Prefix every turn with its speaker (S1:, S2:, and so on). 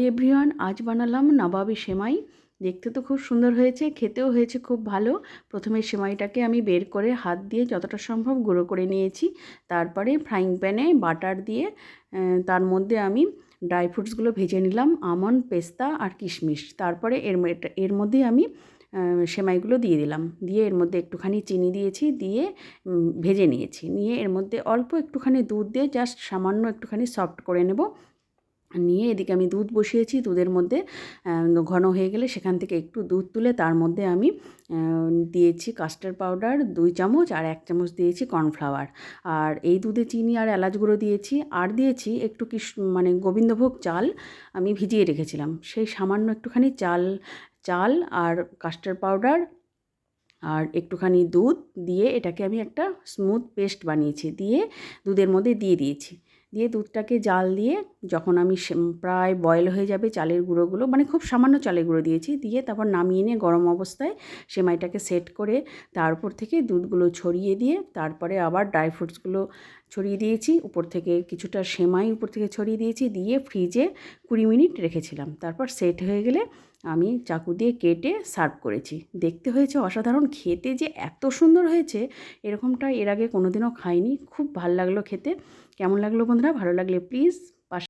S1: Everyone, আজ বানালাম নবাবী সেমাই। দেখতে তো খুব সুন্দর হয়েছে, খেতেও হয়েছে খুব ভালো। প্রথমে সেমাইটাকে আমি বের করে হাত দিয়ে যতটা সম্ভব গুঁড়ো করে নিয়েছি। তারপরে ফ্রাইং প্যানে বাটার দিয়ে তার মধ্যে আমি ড্রাই ফ্রুটসগুলো ভেজে নিলাম, আমন্ড, পেস্তা আর কিশমিশ। তারপরে এর মধ্যে আমি সেমাইগুলো দিয়ে দিলাম, দিয়ে এর মধ্যে একটুখানি চিনি দিয়েছি, দিয়ে ভেজে নিয়েছি। নিয়ে এর মধ্যে অল্প একটুখানি দুধ দিয়ে জাস্ট সামান্য একটুখানি সফট করে নেব। নিয়ে এদিকে আমি দুধ বসিয়েছি, দুধের মধ্যে ঘন হয়ে গেলে সেখান থেকে একটু দুধ তুলে তার মধ্যে আমি দিয়েছি কাস্টার্ড পাউডার 2 চামচ আর 1 চামচ দিয়েছি কর্নফ্লাওয়ার। আর এই দুধে চিনি আর এলাচ গুঁড়ো দিয়েছি, আর দিয়েছি একটু মানে গোবিন্দভোগ চাল আমি ভিজিয়ে রেখেছিলাম, সেই সামান্য একটুখানি চাল চাল আর কাস্টার্ড পাউডার আর একটুখানি দুধ দিয়ে এটাকে আমি একটা স্মুথ পেস্ট বানিয়েছি, দিয়ে দুধের মধ্যে দিয়ে দিয়েছি। দিয়ে দুধটাকে জাল দিয়ে যখন আমি প্রায় বয়েল হয়ে যাবে চালের গুঁড়োগুলো, মানে খুব সামান্য চালের গুঁড়ো দিয়েছি, দিয়ে তারপর নামিয়ে নিয়ে গরম অবস্থায় সেমাইটাকে সেট করে তার উপর থেকে দুধগুলো ছড়িয়ে দিয়ে তারপরে আবার ড্রাই ফ্রুটসগুলো ছড়িয়ে দিয়েছি, উপর থেকে কিছুটা সেমাই উপর থেকে ছড়িয়ে দিয়েছি, দিয়ে ফ্রিজে 20 মিনিট রেখেছিলাম। তারপর সেট হয়ে গেলে আমি চাকু দিয়ে কেটে সার্ভ করেছি। দেখতে হয়েছে অসাধারণ, খেতে যে এত সুন্দর হয়েছে এরকমটা এর আগে কোনোদিনও খাইনি। খুব ভাল লাগলো খেতে। কেমন লাগলো বন্ধুরা? ভালো লাগলে প্লিজ